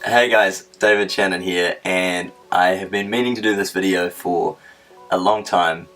Hey guys, David Shannon here, and I have been meaning to do this video for a long time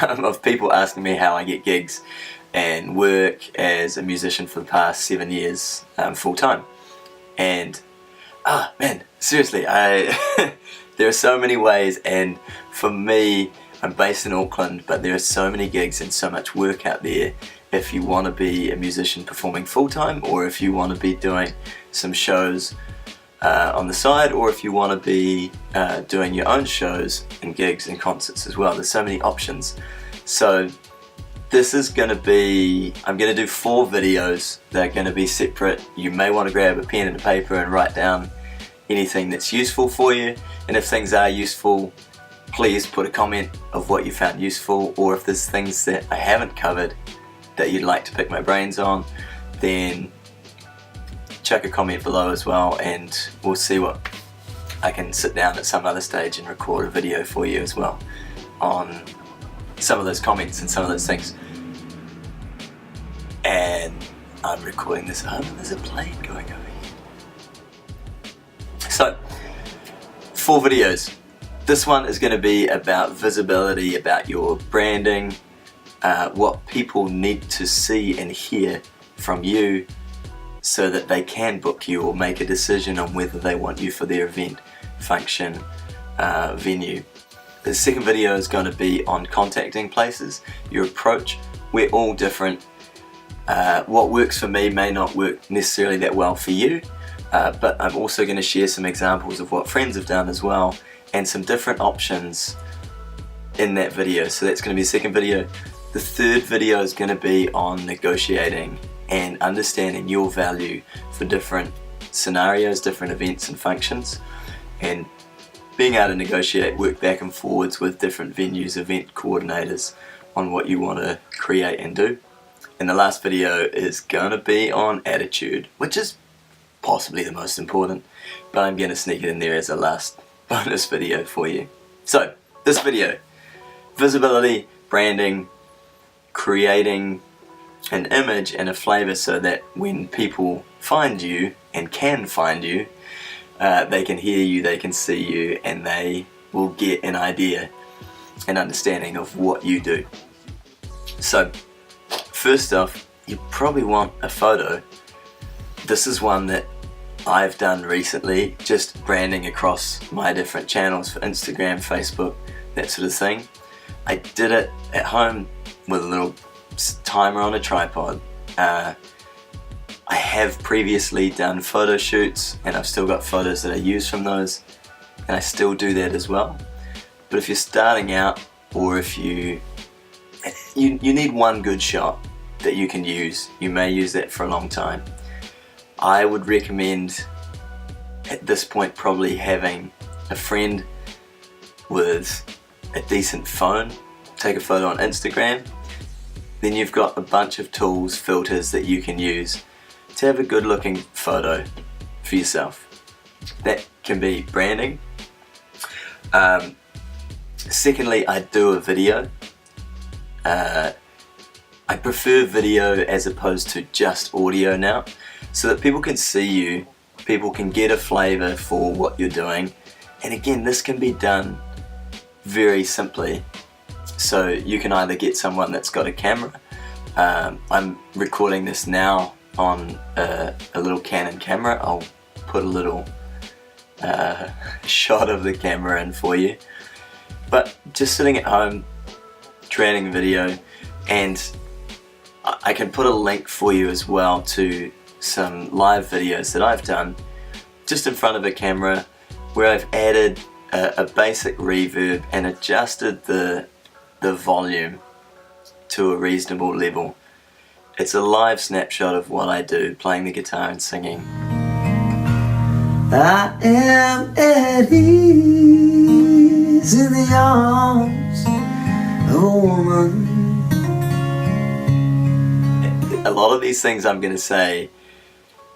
of people asking me how I get gigs and work as a musician for the past 7 years full time. And man, seriously, there are so many ways, and for me, I'm based in Auckland, but there are so many gigs and so much work out there if you want to be a musician performing full time, or if you want to be doing some shows on the side, or if you want to be doing your own shows and gigs and concerts as well. There's so many options. So this is going to be, I'm going to do 4 videos that are going to be separate. You may want to grab a pen and a paper and write down anything that's useful for you, and if things are useful, please put a comment of what you found useful, or if there's things that I haven't covered that you'd like to pick my brains on, then chuck a comment below as well, and we'll see what I can sit down at some other stage and record a video for you as well on some of those comments and some of those things. And I'm recording this at home and there's a plane going over here. So 4 videos. This one is going to be about visibility, about your branding, what people need to see and hear from you so that they can book you or make a decision on whether they want you for their event, function, venue. The second video is going to be on contacting places, your approach. We're all different. What works for me may not work necessarily that well for you, but I'm also going to share some examples of what friends have done as well, and some different options in that video. So that's going to be the second video. The third video is going to be on negotiating and understanding your value for different scenarios, different events and functions, and being able to negotiate, work back and forwards with different venues, event coordinators on what you want to create and do. And the last video is going to be on attitude, which is possibly the most important, but I'm going to sneak it in there as a last bonus video for you. So this video, visibility, branding, creating an image and a flavor so that when people find you and can find you, they can hear you, they can see you, and they will get an idea, an understanding of what you do. So first off, you probably want a photo. This is one that I've done recently, just branding across my different channels for Instagram, Facebook, that sort of thing. I did it at home with a little timer on a tripod. I have previously done photo shoots, and I've still got photos that I use from those, and I still do that as well. But if you're starting out, or if you need one good shot that you can use, you may use that for a long time. I would recommend at this point probably having a friend with a decent phone take a photo on Instagram. Then you've got a bunch of tools, filters that you can use to have a good looking photo for yourself. That can be branding. Secondly, I do a video. I prefer video as opposed to just audio now, so that people can see you, people can get a flavour for what you're doing. And again, this can be done very simply. So you can either get someone that's got a camera. I'm recording this now on a little Canon camera. I'll put a little shot of the camera in for you. But just sitting at home, creating a video, and I can put a link for you as well to some live videos that I've done just in front of a camera, where I've added a basic reverb and adjusted the volume to a reasonable level. It's a live snapshot of what I do, playing the guitar and singing. I am at ease in the arms of a woman. A lot of these things I'm going to say,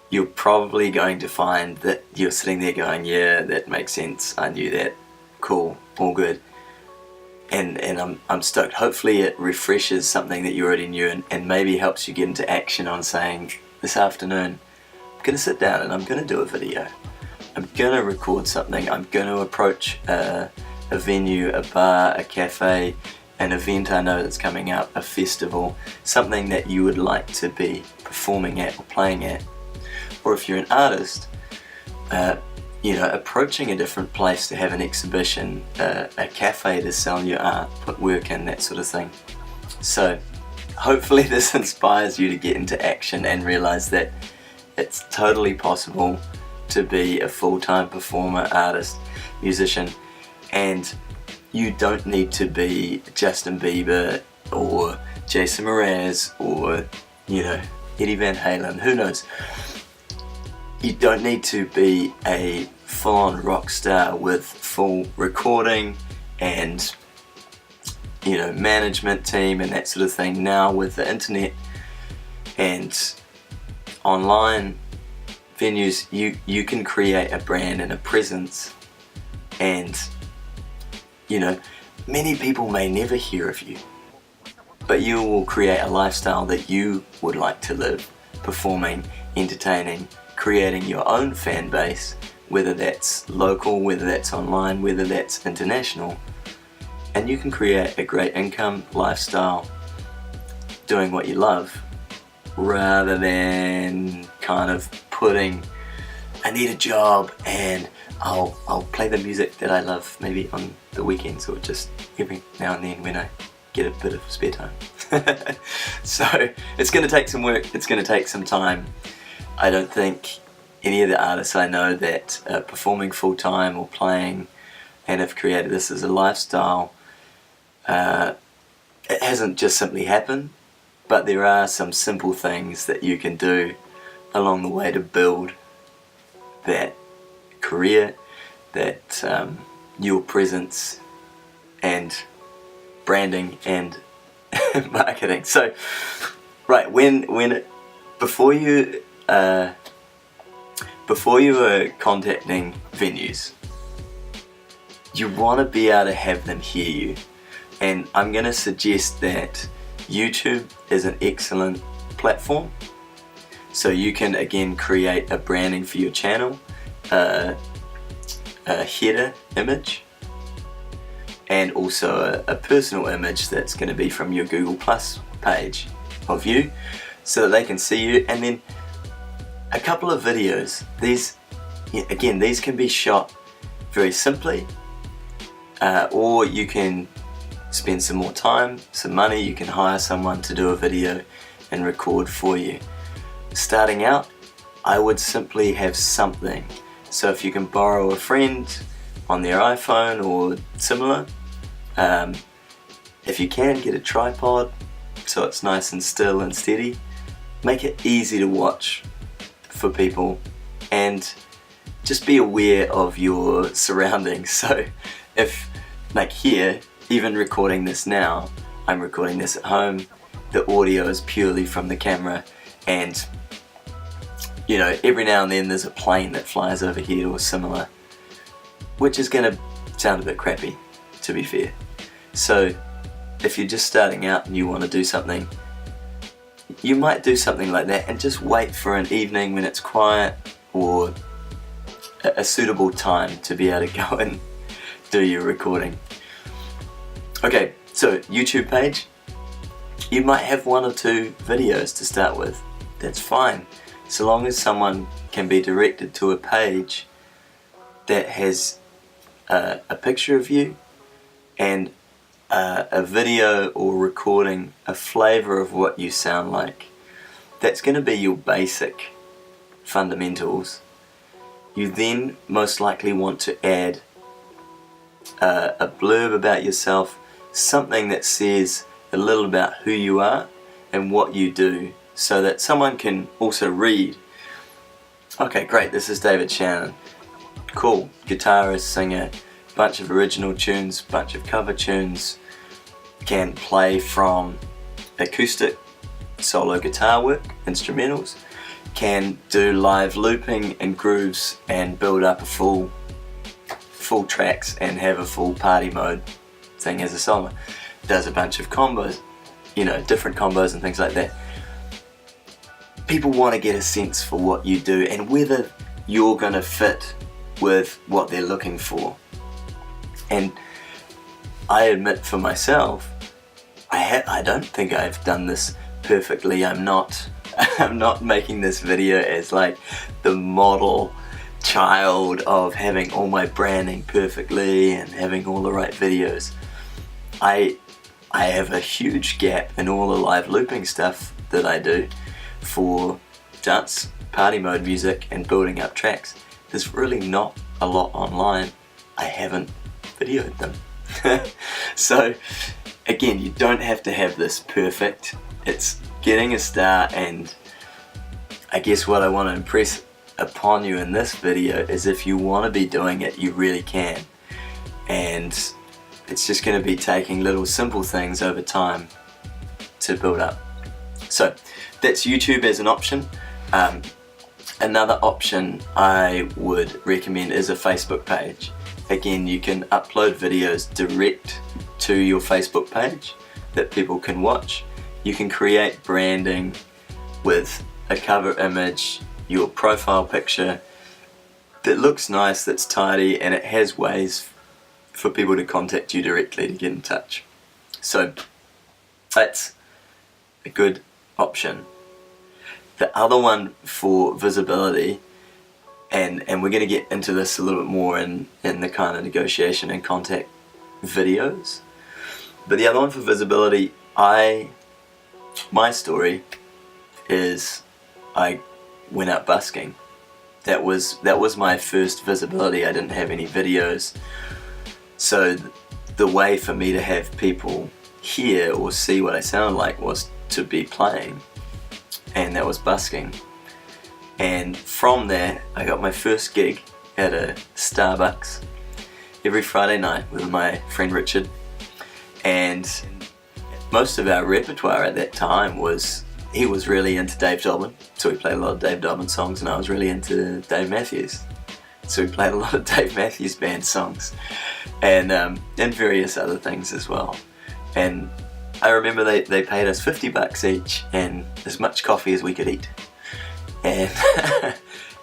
you're probably going to find that you're sitting there going, yeah, that makes sense, I knew that, cool, all good. And I'm stoked. Hopefully it refreshes something that you already knew, and maybe helps you get into action on saying, this afternoon I'm going to sit down and I'm going to do a video. I'm gonna record something, I'm gonna approach a venue, a bar, a cafe, an event I know that's coming up, a festival, something that you would like to be performing at or playing at. Or if you're an artist, approaching a different place to have an exhibition, a cafe to sell your art, put work in, that sort of thing. So hopefully this inspires you to get into action and realize that it's totally possible to be a full-time performer, artist, musician, and you don't need to be Justin Bieber or Jason Mraz or Eddie Van Halen, who knows. You don't need to be a full-on rock star with full recording and management team and that sort of thing. Now with the internet and online venues, you can create a brand and a presence, and many people may never hear of you, but you will create a lifestyle that you would like to live, performing, entertaining, creating your own fan base, whether that's local, whether that's online, whether that's international. And you can create a great income, lifestyle, doing what you love, rather than kind of putting, I need a job and I'll play the music that I love maybe on the weekends or just every now and then when I get a bit of spare time. So it's going to take some work, it's going to take some time. I don't think any of the artists I know that are performing full-time or playing and have created this as a lifestyle, it hasn't just simply happened, but there are some simple things that you can do along the way to build that career, that your presence and branding and marketing. So right, before you are contacting venues, you want to be able to have them hear you, and I'm going to suggest that YouTube is an excellent platform. So you can again create a branding for your channel, a header image, and also a personal image that's going to be from your Google Plus page of you, so that they can see you. And then a couple of videos. These can be shot very simply, or you can spend some more time, some money. You can hire someone to do a video and record for you. Starting out, I would simply have something. So if you can borrow a friend on their iPhone or similar, if you can, get a tripod so it's nice and still and steady. Make it easy to watch for people, and just be aware of your surroundings. So if, like here, even recording this now, I'm recording this at home, the audio is purely from the camera, and every now and then there's a plane that flies overhead or similar, which is going to sound a bit crappy, to be fair. So if you're just starting out and you want to do something, you might do something like that and just wait for an evening when it's quiet, or a suitable time to be able to go and do your recording. Okay, so YouTube page, you might have one or two videos to start with. That's fine, so long as someone can be directed to a page that has a picture of you and a video or recording, a flavour of what you sound like. That's going to be your basic fundamentals. You then most likely want to add a blurb about yourself, something that says a little about who you are and what you do, so that someone can also read, okay, great, this is David Shannon, cool, guitarist, singer, bunch of original tunes, bunch of cover tunes, can play from acoustic, solo guitar work, instrumentals, can do live looping and grooves and build up a full tracks and have a full party mode thing as a solo. Does a bunch of combos, different combos and things like that. People want to get a sense for what you do and whether you're going to fit with what they're looking for. And I admit for myself, I don't think I've done this perfectly. I'm not making this video as like the model child of having all my branding perfectly and having all the right videos. I have a huge gap in all the live looping stuff that I do for dance, party mode music and building up tracks. There's really not a lot online. I haven't videoed them. So again, you don't have to have this perfect. It's getting a start, and I guess what I want to impress upon you in this video is if you want to be doing it, you really can. And it's just going to be taking little simple things over time to build up. So that's YouTube as an option. Another option I would recommend is a Facebook page. Again, you can upload videos direct to your Facebook page that people can watch. You can create branding with a cover image, your profile picture that looks nice, that's tidy, and it has ways for people to contact you directly to get in touch. So that's a good option. The other one for visibility, and we're going to get into this a little bit more in the kind of negotiation and contact videos, but the other one for visibility, my story is I went out busking. That was my first visibility. I didn't have any videos, so the way for me to have people hear or see what I sounded like was to be playing, and that was busking. And from there I got my first gig at a Starbucks every Friday night with my friend Richard, and most of our repertoire at that time was, he was really into Dave Dobbin, so we played a lot of Dave Dobbin songs, and I was really into Dave Matthews, so we played a lot of Dave Matthews Band songs, and various other things as well. And I remember they paid us $50 each and as much coffee as we could eat, and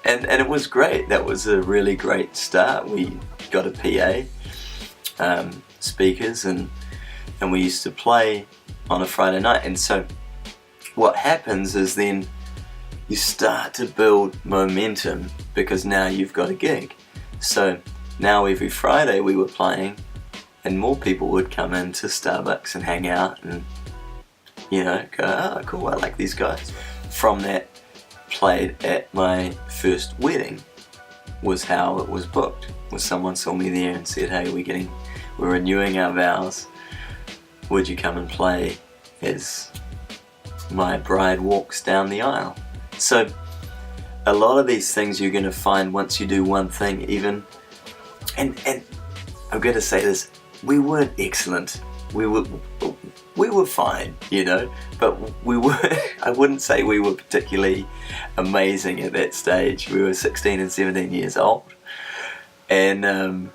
and it was great. That was a really great start. We got a PA, speakers, and we used to play on a Friday night. And so what happens is then you start to build momentum, because now you've got a gig. So now every Friday we were playing, and more people would come into Starbucks and hang out and, you know, go, oh cool, I like these guys. From that, played at my first wedding was how it was booked. Was someone saw me there and said, hey, we're renewing our vows, would you come and play as my bride walks down the aisle? So a lot of these things you're going to find once you do one thing, even, and I'm going to say this, we weren't excellent, we were fine, you know, but I wouldn't say we were particularly amazing at that stage. We were 16 and 17 years old, and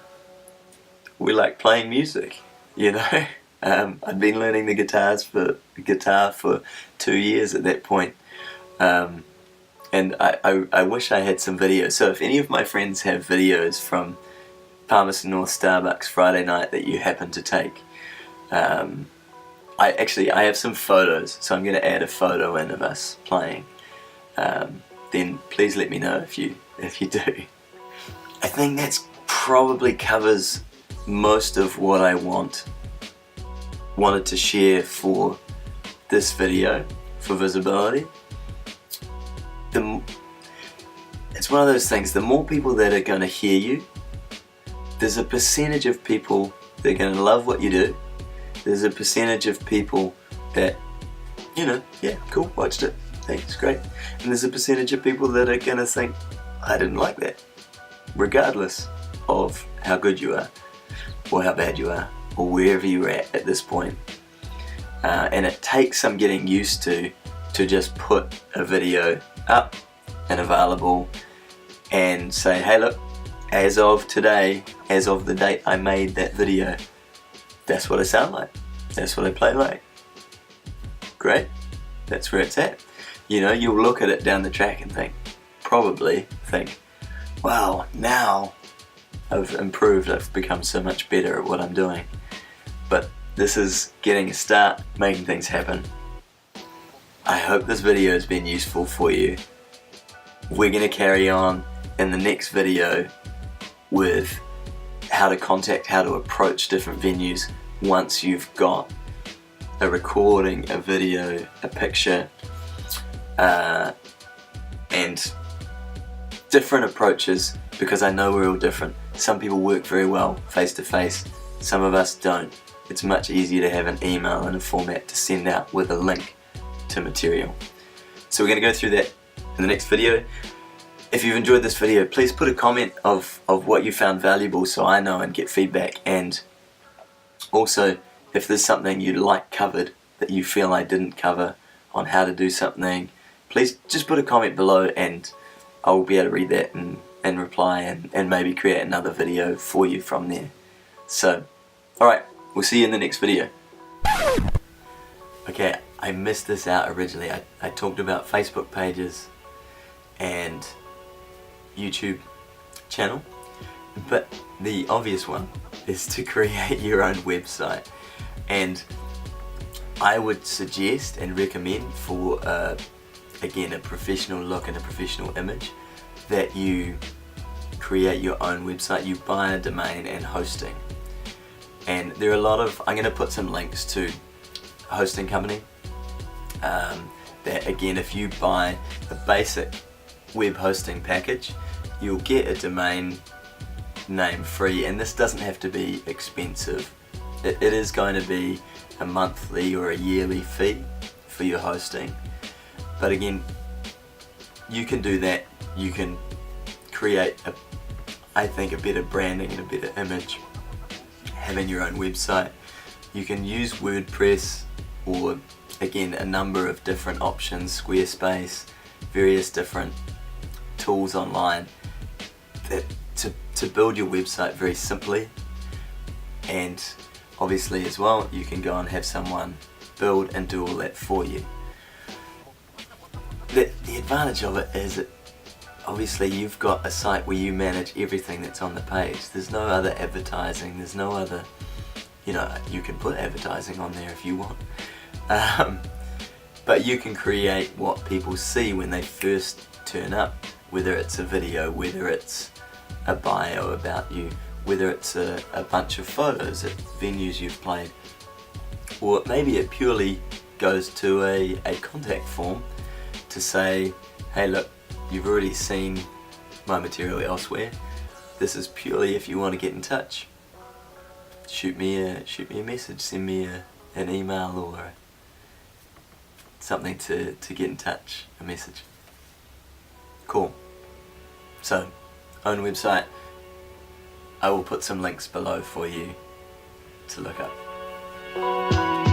we liked playing music, you know. I'd been learning the guitar for 2 years at that point, and I wish I had some videos. So if any of my friends have videos from Palmerston North Starbucks Friday night that you happen to take, I have some photos, so I'm going to add a photo in of us playing. Then please let me know if you do. I think that's probably covers most of what I wanted to share for this video for visibility. It's one of those things, the more people that are going to hear you, there's a percentage of people that are going to love what you do. There's a percentage of people that, you know, yeah, cool, watched it, thanks, great. And there's a percentage of people that are going to think, I didn't like that, regardless of how good you are, or how bad you are, or wherever you're at this point. And it takes some getting used to just put a video up and available and say, hey look, as of today, as of the date I made that video, that's what I sound like, that's what I play like. Great, that's where it's at. You know, you'll look at it down the track and probably think, wow, now I've improved, I've become so much better at what I'm doing. But this is getting a start, making things happen. I hope this video has been useful for you. We're going to carry on in the next video with how to contact, how to approach different venues once you've got a recording, a video, a picture, and different approaches, because I know we're all different. Some people work very well face to face, some of us don't. It's much easier to have an email and a format to send out with a link to material. So we're going to go through that in the next video. If you've enjoyed this video, please put a comment of what you found valuable so I know and get feedback. And also, if there's something you'd like covered that you feel I didn't cover on how to do something, please just put a comment below and I'll be able to read that and reply and maybe create another video for you from there. So, alright, we'll see you in the next video. Okay, I missed this out originally. I talked about Facebook pages and YouTube channel, but the obvious one is to create your own website. And I would suggest and recommend for again, a professional look and a professional image, that you create your own website. You buy a domain and hosting. And there are a lot of, I'm going to put some links to a hosting company that, again, if you buy a basic web hosting package, you'll get a domain name free, and this doesn't have to be expensive. It is going to be a monthly or a yearly fee for your hosting. But again, you can do that. You can create, I think, a better branding and a better image having your own website. You can use WordPress or, again, a number of different options, Squarespace, various different tools online that to build your website very simply. And obviously as well, you can go and have someone build and do all that for you. The advantage of it is that obviously you've got a site where you manage everything that's on the page. There's no other advertising, there's no other, you know, you can put advertising on there if you want. But you can create what people see when they first turn up, whether it's a video, whether it's a bio about you, whether it's a bunch of photos at venues you've played, or maybe it purely goes to a contact form to say, hey look, you've already seen my material elsewhere. This is purely if you want to get in touch. Shoot me a message, send me an email or something to get in touch, a message. Cool. So, own website. I will put some links below for you to look up.